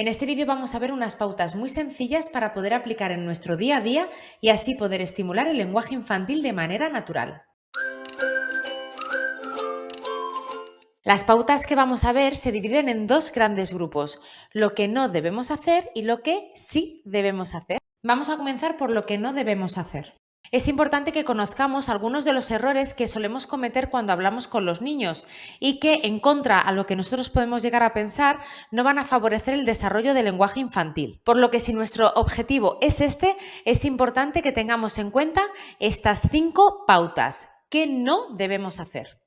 En este vídeo vamos a ver unas pautas muy sencillas para poder aplicar en nuestro día a día y así poder estimular el lenguaje infantil de manera natural. Las pautas que vamos a ver se dividen en dos grandes grupos, lo que no debemos hacer y lo que sí debemos hacer. Vamos a comenzar por lo que no debemos hacer. Es importante que conozcamos algunos de los errores que solemos cometer cuando hablamos con los niños y que, en contra a lo que nosotros podemos llegar a pensar, no van a favorecer el desarrollo del lenguaje infantil. Por lo que si nuestro objetivo es este, es importante que tengamos en cuenta estas 5 pautas que no debemos hacer.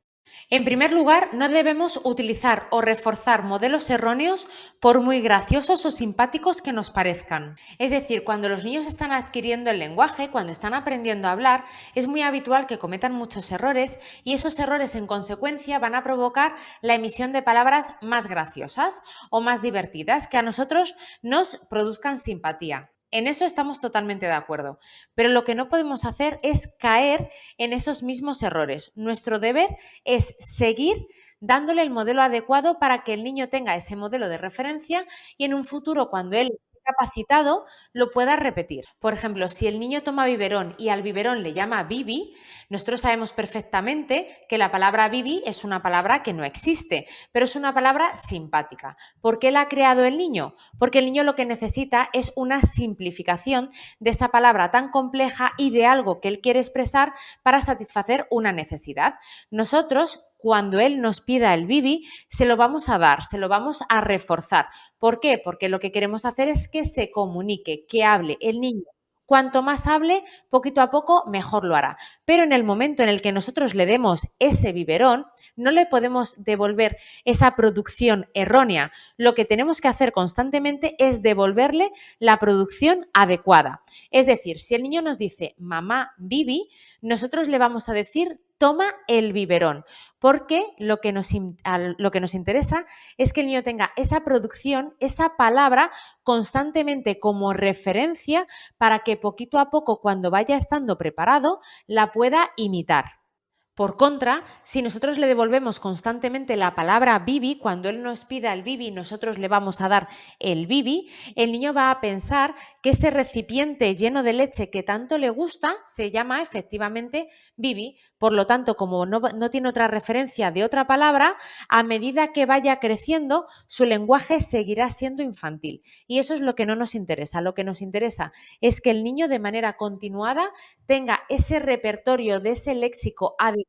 En primer lugar, no debemos utilizar o reforzar modelos erróneos por muy graciosos o simpáticos que nos parezcan. Es decir, cuando los niños están adquiriendo el lenguaje, cuando están aprendiendo a hablar, es muy habitual que cometan muchos errores y esos errores en consecuencia van a provocar la emisión de palabras más graciosas o más divertidas que a nosotros nos produzcan simpatía. En eso estamos totalmente de acuerdo, pero lo que no podemos hacer es caer en esos mismos errores. Nuestro deber es seguir dándole el modelo adecuado para que el niño tenga ese modelo de referencia y en un futuro, cuando él esté capacitado, lo pueda repetir. Por ejemplo, si el niño toma biberón y al biberón le llama bibi, nosotros sabemos perfectamente que la palabra bibi es una palabra que no existe, pero es una palabra simpática. ¿Por qué la ha creado el niño? Porque el niño lo que necesita es una simplificación de esa palabra tan compleja y de algo que él quiere expresar para satisfacer una necesidad. Nosotros, cuando él nos pida el bibi, se lo vamos a dar, se lo vamos a reforzar. ¿Por qué? Porque lo que queremos hacer es que se comunique, que hable el niño. Cuanto más hable, poquito a poco, mejor lo hará. Pero en el momento en el que nosotros le demos ese biberón, no le podemos devolver esa producción errónea. Lo que tenemos que hacer constantemente es devolverle la producción adecuada. Es decir, si el niño nos dice mamá bibi, nosotros le vamos a decir toma el biberón, porque lo que nos interesa es que el niño tenga esa producción, esa palabra constantemente como referencia para que poquito a poco, cuando vaya estando preparado, la pueda imitar. Por contra, si nosotros le devolvemos constantemente la palabra bibi, cuando él nos pida el bibi, nosotros le vamos a dar el bibi, el niño va a pensar que ese recipiente lleno de leche que tanto le gusta se llama efectivamente bibi. Por lo tanto, como no tiene otra referencia de otra palabra, a medida que vaya creciendo, su lenguaje seguirá siendo infantil. Y eso es lo que no nos interesa. Lo que nos interesa es que el niño de manera continuada tenga ese repertorio de ese léxico adecuado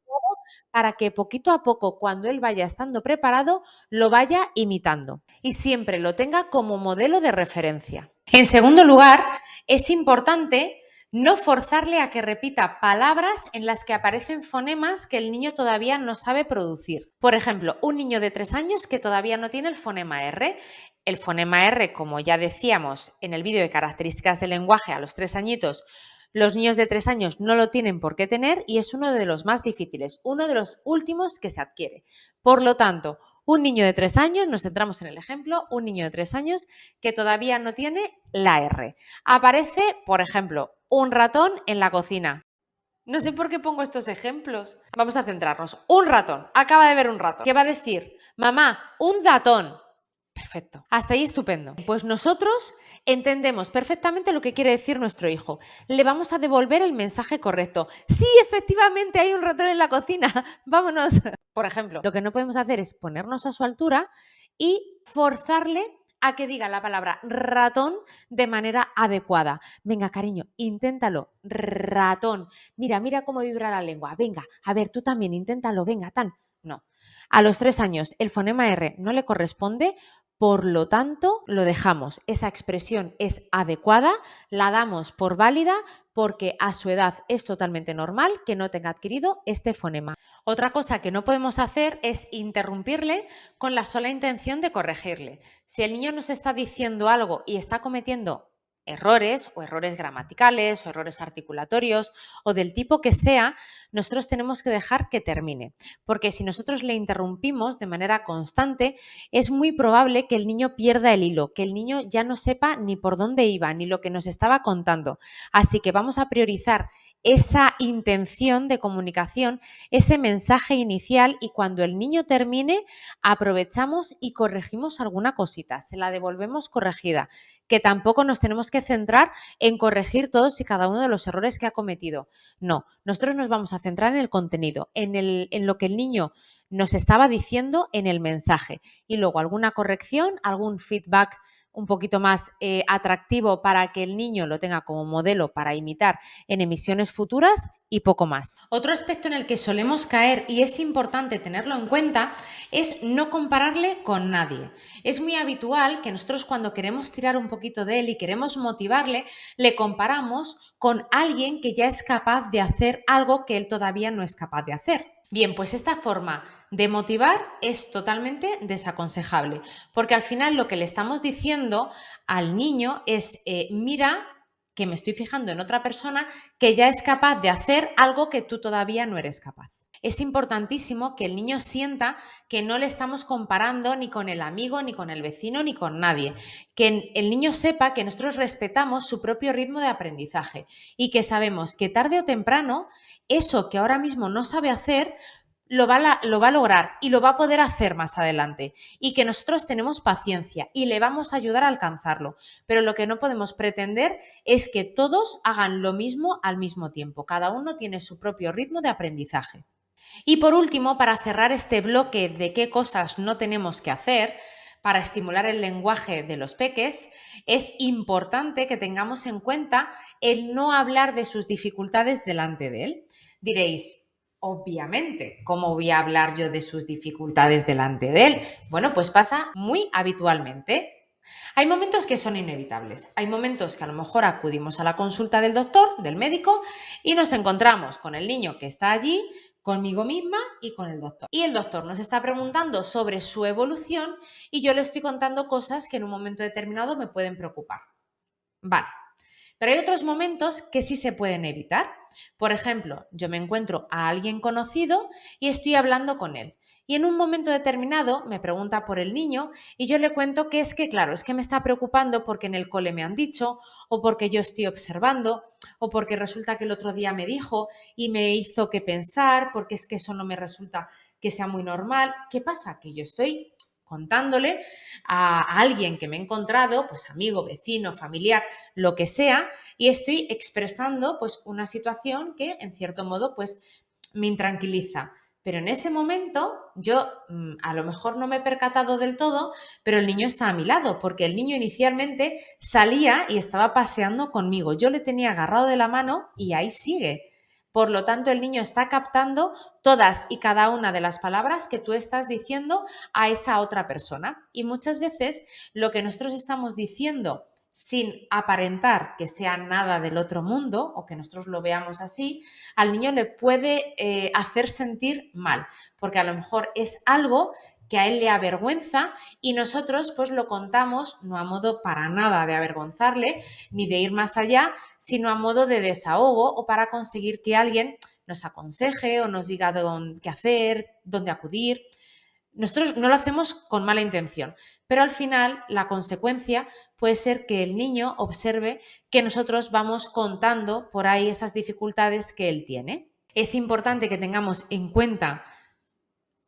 para que poquito a poco, cuando él vaya estando preparado, lo vaya imitando y siempre lo tenga como modelo de referencia. En segundo lugar, es importante no forzarle a que repita palabras en las que aparecen fonemas que el niño todavía no sabe producir. Por ejemplo, un niño de 3 años que todavía no tiene el fonema R. El fonema R, como ya decíamos en el vídeo de características del lenguaje a los 3 añitos, los niños de 3 años no lo tienen por qué tener y es uno de los más difíciles, uno de los últimos que se adquiere. Por lo tanto, un niño de 3 años, nos centramos en el ejemplo, un niño de 3 años que todavía no tiene la R. Aparece, por ejemplo, un ratón en la cocina. No sé por qué pongo estos ejemplos. Vamos a centrarnos. Un ratón, acaba de ver un ratón. ¿Qué va a decir? Mamá, un datón. Perfecto. Hasta ahí estupendo. Pues nosotros entendemos perfectamente lo que quiere decir nuestro hijo. Le vamos a devolver el mensaje correcto. Sí, efectivamente hay un ratón en la cocina. Vámonos. Por ejemplo, lo que no podemos hacer es ponernos a su altura y forzarle a que diga la palabra ratón de manera adecuada. Venga, cariño, inténtalo. Ratón. Mira, mira cómo vibra la lengua. Venga, a ver, tú también, inténtalo. Venga, tan. No. A los 3 años el fonema R no le corresponde, por lo tanto lo dejamos. Esa expresión es adecuada, la damos por válida porque a su edad es totalmente normal que no tenga adquirido este fonema. Otra cosa que no podemos hacer es interrumpirle con la sola intención de corregirle. Si el niño nos está diciendo algo y está cometiendo errores o errores gramaticales o errores articulatorios o del tipo que sea, nosotros tenemos que dejar que termine, porque si nosotros le interrumpimos de manera constante, es muy probable que el niño pierda el hilo, que el niño ya no sepa ni por dónde iba, ni lo que nos estaba contando. Así que vamos a priorizar esa intención de comunicación, ese mensaje inicial, y cuando el niño termine aprovechamos y corregimos alguna cosita, se la devolvemos corregida, que tampoco nos tenemos que centrar en corregir todos y cada uno de los errores que ha cometido. No, nosotros nos vamos a centrar en el contenido, en lo que el niño nos estaba diciendo en el mensaje, y luego alguna corrección, algún feedback un poquito más atractivo para que el niño lo tenga como modelo para imitar en emisiones futuras, y poco más. Otro aspecto en el que solemos caer, y es importante tenerlo en cuenta, es no compararle con nadie. Es muy habitual que nosotros, cuando queremos tirar un poquito de él y queremos motivarle, le comparamos con alguien que ya es capaz de hacer algo que él todavía no es capaz de hacer. Bien, pues esta forma de motivar es totalmente desaconsejable, porque al final lo que le estamos diciendo al niño es, mira que me estoy fijando en otra persona que ya es capaz de hacer algo que tú todavía no eres capaz. Es importantísimo que el niño sienta que no le estamos comparando ni con el amigo, ni con el vecino, ni con nadie. Que el niño sepa que nosotros respetamos su propio ritmo de aprendizaje y que sabemos que tarde o temprano eso que ahora mismo no sabe hacer lo va a lograr y lo va a poder hacer más adelante, y que nosotros tenemos paciencia y le vamos a ayudar a alcanzarlo. Pero lo que no podemos pretender es que todos hagan lo mismo al mismo tiempo. Cada uno tiene su propio ritmo de aprendizaje. Y por último, para cerrar este bloque de qué cosas no tenemos que hacer para estimular el lenguaje de los peques, es importante que tengamos en cuenta el no hablar de sus dificultades delante de él. Diréis, obviamente, ¿cómo voy a hablar yo de sus dificultades delante de él? Bueno, pues pasa muy habitualmente. Hay momentos que son inevitables. Hay momentos que a lo mejor acudimos a la consulta del doctor, del médico, y nos encontramos con el niño que está allí, conmigo misma y con el doctor. Y el doctor nos está preguntando sobre su evolución y yo le estoy contando cosas que en un momento determinado me pueden preocupar. Vale. Pero hay otros momentos que sí se pueden evitar. Por ejemplo, yo me encuentro a alguien conocido y estoy hablando con él. Y en un momento determinado me pregunta por el niño y yo le cuento que es que, claro, es que me está preocupando porque en el cole me han dicho, o porque yo estoy observando, o porque resulta que el otro día me dijo y me hizo que pensar, porque es que eso no me resulta que sea muy normal. ¿Qué pasa? Que yo estoy contándole a alguien que me he encontrado, pues amigo, vecino, familiar, lo que sea, y estoy expresando pues una situación que en cierto modo pues me intranquiliza. Pero en ese momento yo a lo mejor no me he percatado del todo, pero el niño está a mi lado, porque el niño inicialmente salía y estaba paseando conmigo. Yo le tenía agarrado de la mano y ahí sigue. Por lo tanto, el niño está captando todas y cada una de las palabras que tú estás diciendo a esa otra persona. Y muchas veces lo que nosotros estamos diciendo, sin aparentar que sea nada del otro mundo o que nosotros lo veamos así, al niño le puede hacer sentir mal, porque a lo mejor es algo que a él le avergüenza y nosotros pues lo contamos no a modo para nada de avergonzarle ni de ir más allá, sino a modo de desahogo o para conseguir que alguien nos aconseje o nos diga qué hacer, dónde acudir. Nosotros no lo hacemos con mala intención, pero al final la consecuencia puede ser que el niño observe que nosotros vamos contando por ahí esas dificultades que él tiene. Es importante que tengamos en cuenta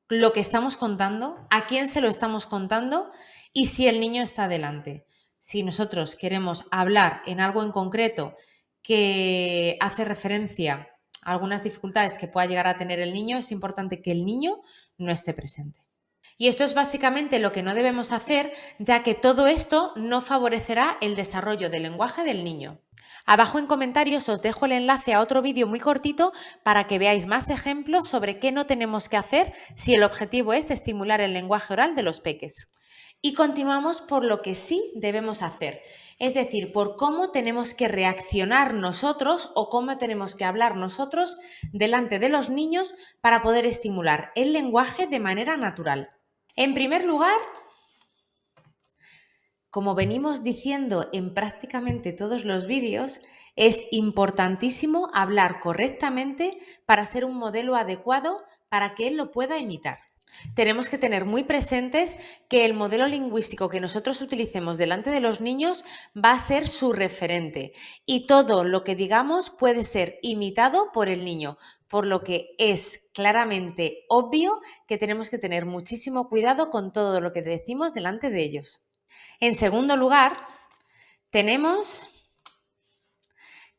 lo que estamos contando, a quién se lo estamos contando y si el niño está delante. Si nosotros queremos hablar en algo en concreto que hace referencia a algunas dificultades que pueda llegar a tener el niño, es importante que el niño no esté presente. Y esto es básicamente lo que no debemos hacer, ya que todo esto no favorecerá el desarrollo del lenguaje del niño. Abajo en comentarios os dejo el enlace a otro vídeo muy cortito para que veáis más ejemplos sobre qué no tenemos que hacer si el objetivo es estimular el lenguaje oral de los peques. Y continuamos por lo que sí debemos hacer, es decir, por cómo tenemos que reaccionar nosotros o cómo tenemos que hablar nosotros delante de los niños para poder estimular el lenguaje de manera natural. En primer lugar, como venimos diciendo en prácticamente todos los vídeos, es importantísimo hablar correctamente para ser un modelo adecuado para que él lo pueda imitar. Tenemos que tener muy presentes que el modelo lingüístico que nosotros utilicemos delante de los niños va a ser su referente y todo lo que digamos puede ser imitado por el niño, por lo que es claramente obvio que tenemos que tener muchísimo cuidado con todo lo que decimos delante de ellos. En segundo lugar, tenemos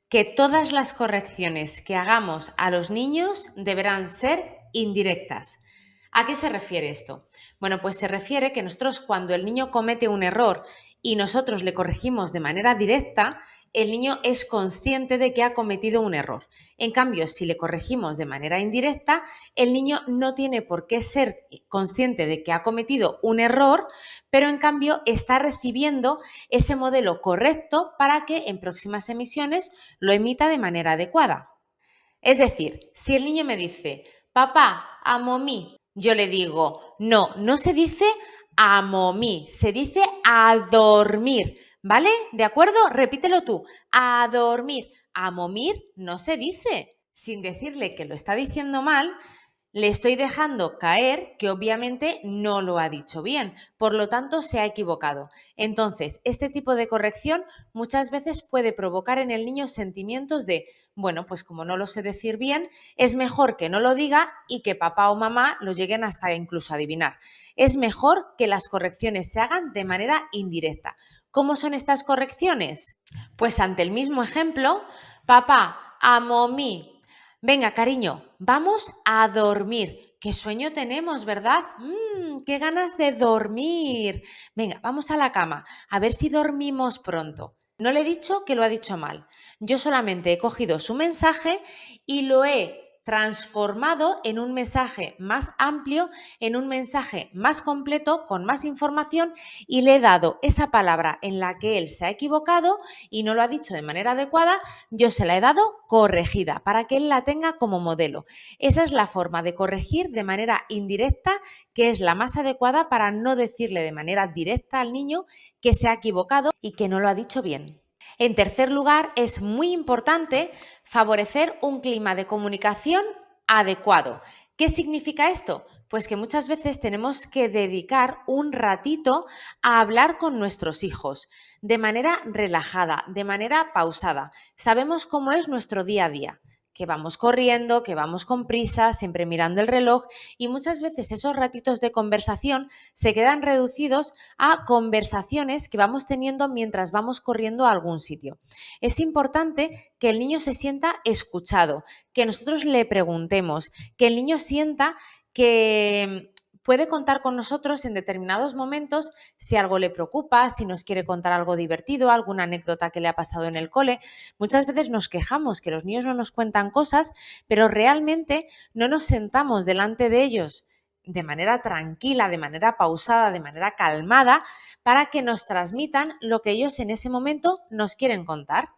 que todas las correcciones que hagamos a los niños deberán ser indirectas. ¿A qué se refiere esto? Bueno, pues se refiere que nosotros cuando el niño comete un error y nosotros le corregimos de manera directa, el niño es consciente de que ha cometido un error. En cambio, si le corregimos de manera indirecta, el niño no tiene por qué ser consciente de que ha cometido un error, pero en cambio está recibiendo ese modelo correcto para que en próximas emisiones lo emita de manera adecuada. Es decir, si el niño me dice, papá, amo mí, yo le digo, no, no se dice amo mí, se dice a dormir, ¿vale? ¿De acuerdo? Repítelo tú, a dormir. A momir no se dice. Sin decirle que lo está diciendo mal, le estoy dejando caer que obviamente no lo ha dicho bien, por lo tanto se ha equivocado. Entonces, este tipo de corrección muchas veces puede provocar en el niño sentimientos de, bueno, pues como no lo sé decir bien, es mejor que no lo diga y que papá o mamá lo lleguen hasta incluso a adivinar. Es mejor que las correcciones se hagan de manera indirecta. ¿Cómo son estas correcciones? Pues ante el mismo ejemplo, papá, amo mí. Venga, cariño, vamos a dormir. Qué sueño tenemos, ¿verdad? Qué ganas de dormir. Venga, vamos a la cama, a ver si dormimos pronto. No le he dicho que lo ha dicho mal. Yo solamente he cogido su mensaje y lo he transformado en un mensaje más amplio, en un mensaje más completo, con más información y le he dado esa palabra en la que él se ha equivocado y no lo ha dicho de manera adecuada, yo se la he dado corregida para que él la tenga como modelo. Esa es la forma de corregir de manera indirecta, que es la más adecuada para no decirle de manera directa al niño que se ha equivocado y que no lo ha dicho bien. En tercer lugar, es muy importante favorecer un clima de comunicación adecuado. ¿Qué significa esto? Pues que muchas veces tenemos que dedicar un ratito a hablar con nuestros hijos de manera relajada, de manera pausada. Sabemos cómo es nuestro día a día, que vamos corriendo, que vamos con prisa, siempre mirando el reloj y muchas veces esos ratitos de conversación se quedan reducidos a conversaciones que vamos teniendo mientras vamos corriendo a algún sitio. Es importante que el niño se sienta escuchado, que nosotros le preguntemos, que el niño sienta que puede contar con nosotros en determinados momentos si algo le preocupa, si nos quiere contar algo divertido, alguna anécdota que le ha pasado en el cole. Muchas veces nos quejamos que los niños no nos cuentan cosas, pero realmente no nos sentamos delante de ellos de manera tranquila, de manera pausada, de manera calmada, para que nos transmitan lo que ellos en ese momento nos quieren contar.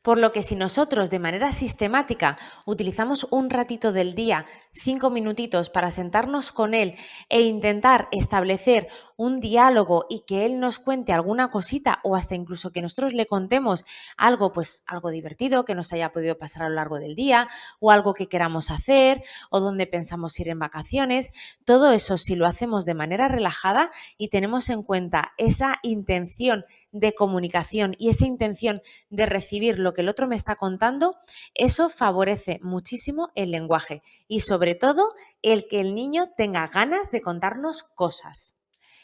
Por lo que si nosotros de manera sistemática utilizamos un ratito del día, 5 minutitos para sentarnos con él e intentar establecer un diálogo y que él nos cuente alguna cosita o hasta incluso que nosotros le contemos algo, pues algo divertido que nos haya podido pasar a lo largo del día o algo que queramos hacer o donde pensamos ir en vacaciones, todo eso si lo hacemos de manera relajada y tenemos en cuenta esa intención de comunicación y esa intención de recibir lo que el otro me está contando, eso favorece muchísimo el lenguaje y sobre todo el que el niño tenga ganas de contarnos cosas.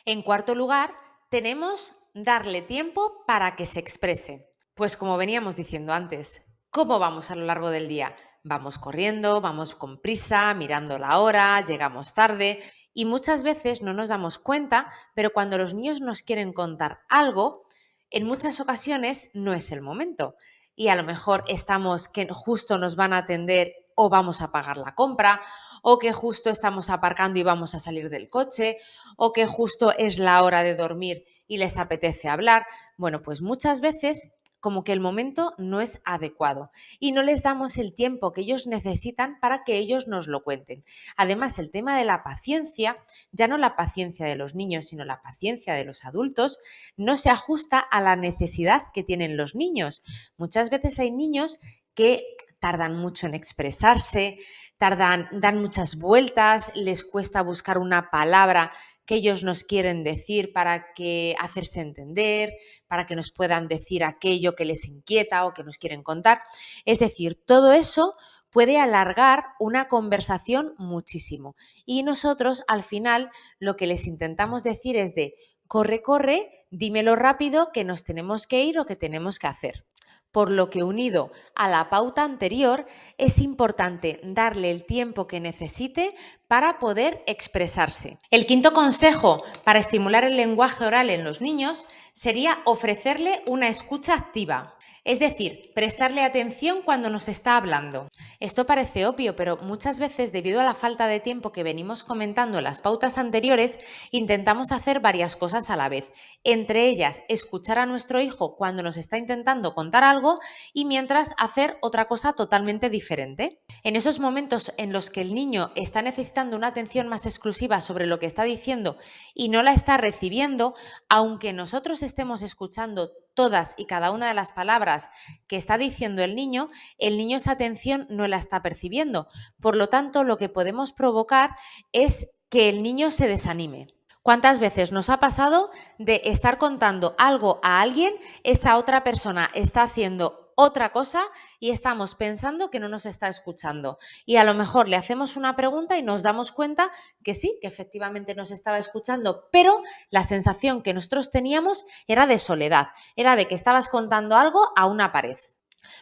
En cuarto lugar, tenemos darle tiempo para que se exprese. Pues como veníamos diciendo antes, ¿cómo vamos a lo largo del día? Vamos corriendo, vamos con prisa, mirando la hora, llegamos tarde y muchas veces no nos damos cuenta, pero cuando los niños nos quieren contar algo, en muchas ocasiones no es el momento y a lo mejor estamos que justo nos van a atender o vamos a pagar la compra o que justo estamos aparcando y vamos a salir del coche o que justo es la hora de dormir y les apetece hablar. Bueno, pues muchas veces como que el momento no es adecuado y no les damos el tiempo que ellos necesitan para que ellos nos lo cuenten. Además, el tema de la paciencia, ya no la paciencia de los niños, sino la paciencia de los adultos, no se ajusta a la necesidad que tienen los niños. Muchas veces hay niños que tardan mucho en expresarse, dan muchas vueltas, les cuesta buscar una palabra que ellos nos quieren decir para que hacerse entender, para que nos puedan decir aquello que les inquieta o que nos quieren contar. Es decir, todo eso puede alargar una conversación muchísimo. Y nosotros al final lo que les intentamos decir es de corre, corre, dímelo rápido que nos tenemos que ir o que tenemos que hacer. Por lo que unido a la pauta anterior, es importante darle el tiempo que necesite para poder expresarse. El quinto consejo para estimular el lenguaje oral en los niños sería ofrecerle una escucha activa. Es decir, prestarle atención cuando nos está hablando. Esto parece obvio, pero muchas veces, debido a la falta de tiempo que venimos comentando en las pautas anteriores, intentamos hacer varias cosas a la vez. Entre ellas, escuchar a nuestro hijo cuando nos está intentando contar algo y mientras hacer otra cosa totalmente diferente. En esos momentos en los que el niño está necesitando una atención más exclusiva sobre lo que está diciendo y no la está recibiendo, aunque nosotros estemos escuchando todas y cada una de las palabras que está diciendo el niño esa atención no la está percibiendo. Por lo tanto, lo que podemos provocar es que el niño se desanime. ¿Cuántas veces nos ha pasado de estar contando algo a alguien, esa otra persona está haciendo otra cosa y estamos pensando que no nos está escuchando? Y a lo mejor le hacemos una pregunta y nos damos cuenta que sí, que efectivamente nos estaba escuchando, pero la sensación que nosotros teníamos era de soledad, era de que estabas contando algo a una pared.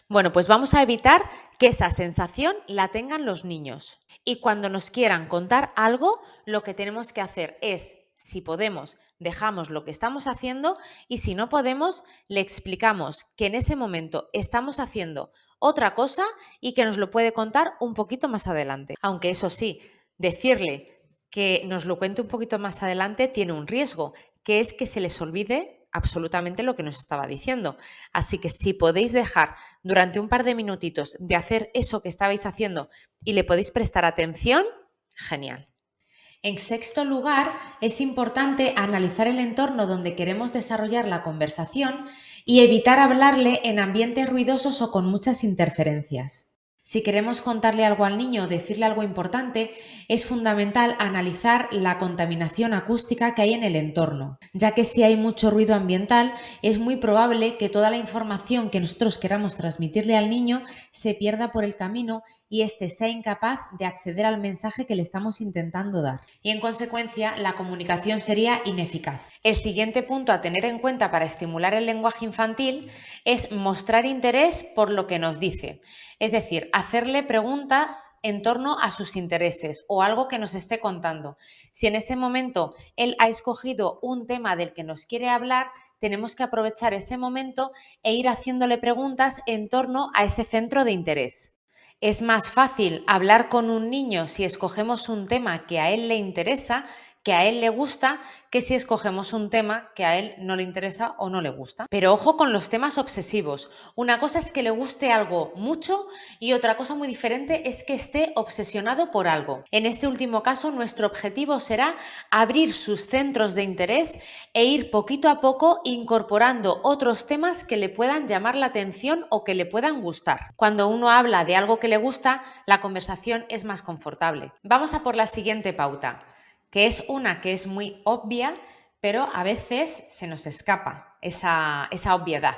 Bueno, pues vamos a evitar que esa sensación la tengan los niños. Y cuando nos quieran contar algo, lo que tenemos que hacer es, si podemos, dejamos lo que estamos haciendo y si no podemos, le explicamos que en ese momento estamos haciendo otra cosa y que nos lo puede contar un poquito más adelante. Aunque eso sí, decirle que nos lo cuente un poquito más adelante tiene un riesgo, que es que se les olvide absolutamente lo que nos estaba diciendo. Así que si podéis dejar durante un par de minutitos de hacer eso que estabais haciendo y le podéis prestar atención, genial. En sexto lugar, es importante analizar el entorno donde queremos desarrollar la conversación y evitar hablarle en ambientes ruidosos o con muchas interferencias. Si queremos contarle algo al niño o decirle algo importante, es fundamental analizar la contaminación acústica que hay en el entorno, ya que si hay mucho ruido ambiental, es muy probable que toda la información que nosotros queramos transmitirle al niño se pierda por el camino y éste sea incapaz de acceder al mensaje que le estamos intentando dar. Y en consecuencia, la comunicación sería ineficaz. El siguiente punto a tener en cuenta para estimular el lenguaje infantil es mostrar interés por lo que nos dice. Es decir, hacerle preguntas en torno a sus intereses o algo que nos esté contando. Si en ese momento él ha escogido un tema del que nos quiere hablar, tenemos que aprovechar ese momento e ir haciéndole preguntas en torno a ese centro de interés. Es más fácil hablar con un niño si escogemos un tema que a él le interesa, que a él le gusta, que si escogemos un tema que a él no le interesa o no le gusta. Pero ojo con los temas obsesivos. Una cosa es que le guste algo mucho y otra cosa muy diferente es que esté obsesionado por algo. En este último caso, nuestro objetivo será abrir sus centros de interés e ir poquito a poco incorporando otros temas que le puedan llamar la atención o que le puedan gustar. Cuando uno habla de algo que le gusta, la conversación es más confortable. Vamos a por la siguiente pauta, que es una que es muy obvia, pero a veces se nos escapa esa obviedad.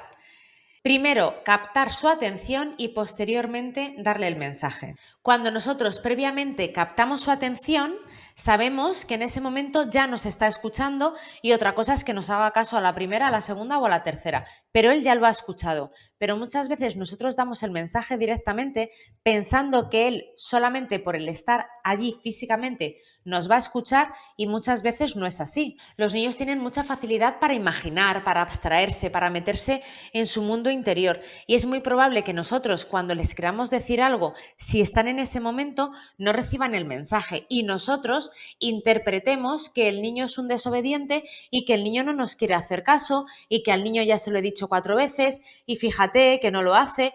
Primero, captar su atención y posteriormente darle el mensaje. Cuando nosotros previamente captamos su atención, sabemos que en ese momento ya nos está escuchando y otra cosa es que nos haga caso a la primera, a la segunda o a la tercera, pero él ya lo ha escuchado. Pero muchas veces nosotros damos el mensaje directamente pensando que él solamente por el estar allí físicamente nos va a escuchar y muchas veces no es así. Los niños tienen mucha facilidad para imaginar, para abstraerse, para meterse en su mundo interior y es muy probable que nosotros cuando les queramos decir algo, si están en ese momento, no reciban el mensaje y nosotros interpretemos que el niño es un desobediente y que el niño no nos quiere hacer caso y que al niño ya se lo he dicho 4 veces y fíjate que no lo hace.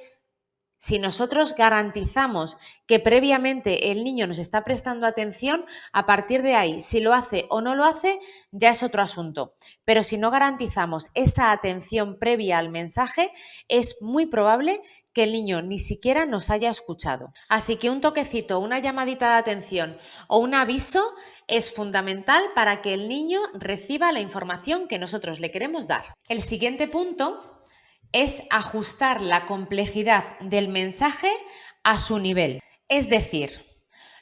Si nosotros garantizamos que previamente el niño nos está prestando atención, a partir de ahí, si lo hace o no lo hace, ya es otro asunto. Pero si no garantizamos esa atención previa al mensaje, es muy probable que el niño ni siquiera nos haya escuchado. Así que un toquecito, una llamadita de atención o un aviso es fundamental para que el niño reciba la información que nosotros le queremos dar. El siguiente punto es ajustar la complejidad del mensaje a su nivel. Es decir,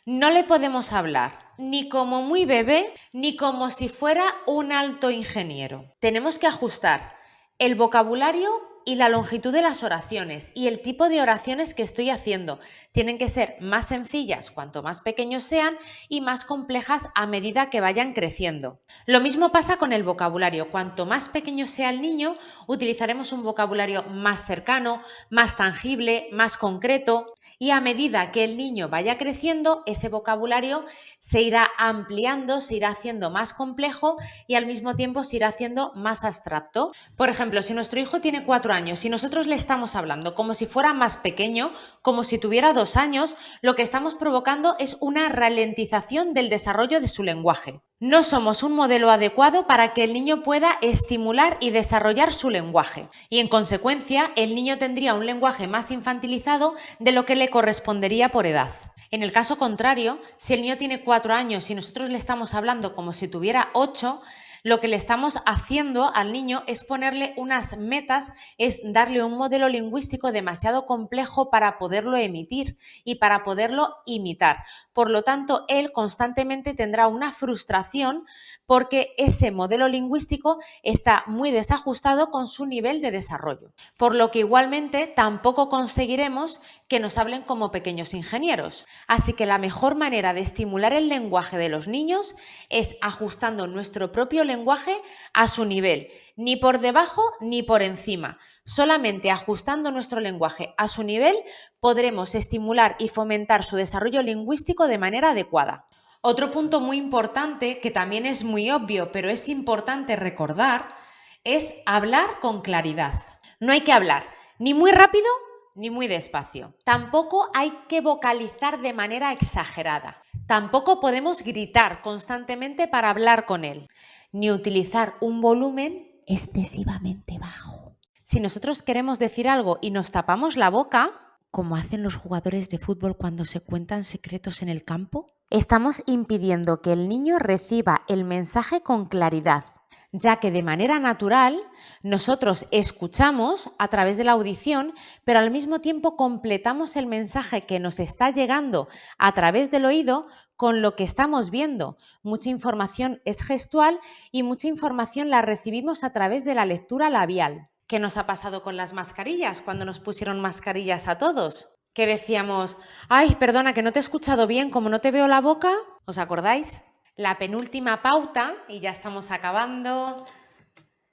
no le podemos hablar ni como muy bebé ni como si fuera un alto ingeniero. Tenemos que ajustar el vocabulario y la longitud de las oraciones y el tipo de oraciones que estoy haciendo. Tienen que ser más sencillas cuanto más pequeños sean y más complejas a medida que vayan creciendo. Lo mismo pasa con el vocabulario. Cuanto más pequeño sea el niño, utilizaremos un vocabulario más cercano, más tangible, más concreto. Y a medida que el niño vaya creciendo, ese vocabulario se irá ampliando, se irá haciendo más complejo y al mismo tiempo se irá haciendo más abstracto. Por ejemplo, si nuestro hijo tiene 4 años y nosotros le estamos hablando como si fuera más pequeño, como si tuviera 2 años, lo que estamos provocando es una ralentización del desarrollo de su lenguaje. No somos un modelo adecuado para que el niño pueda estimular y desarrollar su lenguaje y en consecuencia el niño tendría un lenguaje más infantilizado de lo que le correspondería por edad. En el caso contrario, si el niño tiene 4 años y nosotros le estamos hablando como si tuviera 8, lo que le estamos haciendo al niño es ponerle unas metas, es darle un modelo lingüístico demasiado complejo para poderlo emitir y para poderlo imitar. Por lo tanto, él constantemente tendrá una frustración porque ese modelo lingüístico está muy desajustado con su nivel de desarrollo. Por lo que igualmente tampoco conseguiremos que nos hablen como pequeños ingenieros. Así que la mejor manera de estimular el lenguaje de los niños es ajustando nuestro propio lenguaje a su nivel, ni por debajo ni por encima. Solamente ajustando nuestro lenguaje a su nivel podremos estimular y fomentar su desarrollo lingüístico de manera adecuada. Otro punto muy importante, que también es muy obvio, pero es importante recordar, es hablar con claridad. No hay que hablar ni muy rápido ni muy despacio. Tampoco hay que vocalizar de manera exagerada. Tampoco podemos gritar constantemente para hablar con él, ni utilizar un volumen excesivamente bajo. Si nosotros queremos decir algo y nos tapamos la boca, como hacen los jugadores de fútbol cuando se cuentan secretos en el campo, estamos impidiendo que el niño reciba el mensaje con claridad, ya que de manera natural nosotros escuchamos a través de la audición, pero al mismo tiempo completamos el mensaje que nos está llegando a través del oído con lo que estamos viendo. Mucha información es gestual y mucha información la recibimos a través de la lectura labial. ¿Qué nos ha pasado con las mascarillas cuando nos pusieron mascarillas a todos? Que decíamos, ay, perdona, que no te he escuchado bien, como no te veo la boca. ¿Os acordáis? La penúltima pauta, y ya estamos acabando,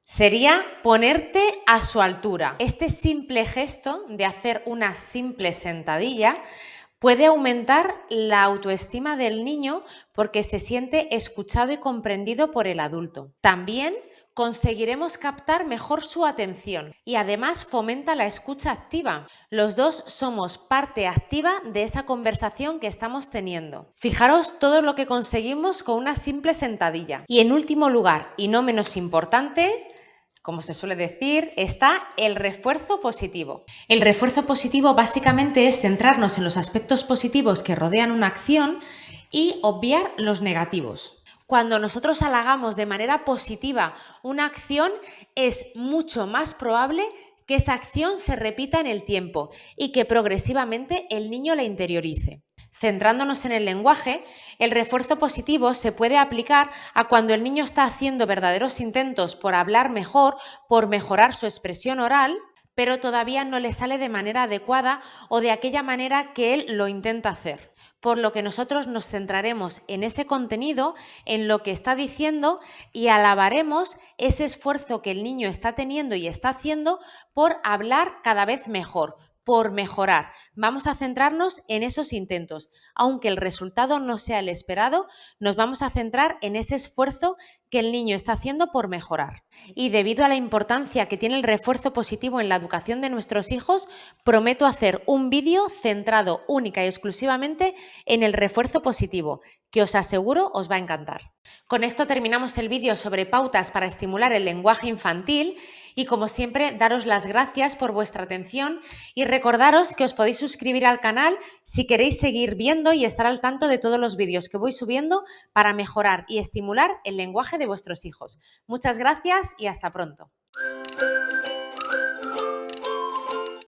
sería ponerte a su altura. Este simple gesto de hacer una simple sentadilla puede aumentar la autoestima del niño porque se siente escuchado y comprendido por el adulto. También conseguiremos captar mejor su atención y además fomenta la escucha activa. Los dos somos parte activa de esa conversación que estamos teniendo. Fijaros todo lo que conseguimos con una simple sentadilla. Y en último lugar, y no menos importante, como se suele decir, está el refuerzo positivo. El refuerzo positivo básicamente es centrarnos en los aspectos positivos que rodean una acción y obviar los negativos. Cuando nosotros halagamos de manera positiva una acción, es mucho más probable que esa acción se repita en el tiempo y que progresivamente el niño la interiorice. Centrándonos en el lenguaje, el refuerzo positivo se puede aplicar a cuando el niño está haciendo verdaderos intentos por hablar mejor, por mejorar su expresión oral, pero todavía no le sale de manera adecuada o de aquella manera que él lo intenta hacer. Por lo que nosotros nos centraremos en ese contenido, en lo que está diciendo y alabaremos ese esfuerzo que el niño está teniendo y está haciendo por hablar cada vez mejor, por mejorar. Vamos a centrarnos en esos intentos. Aunque el resultado no sea el esperado, nos vamos a centrar en ese esfuerzo que el niño está haciendo por mejorar. Y debido a la importancia que tiene el refuerzo positivo en la educación de nuestros hijos, prometo hacer un vídeo centrado única y exclusivamente en el refuerzo positivo, que os aseguro os va a encantar. Con esto terminamos el vídeo sobre pautas para estimular el lenguaje infantil Y como siempre, daros las gracias por vuestra atención y recordaros que os podéis suscribir al canal si queréis seguir viendo y estar al tanto de todos los vídeos que voy subiendo para mejorar y estimular el lenguaje de vuestros hijos. Muchas gracias y hasta pronto.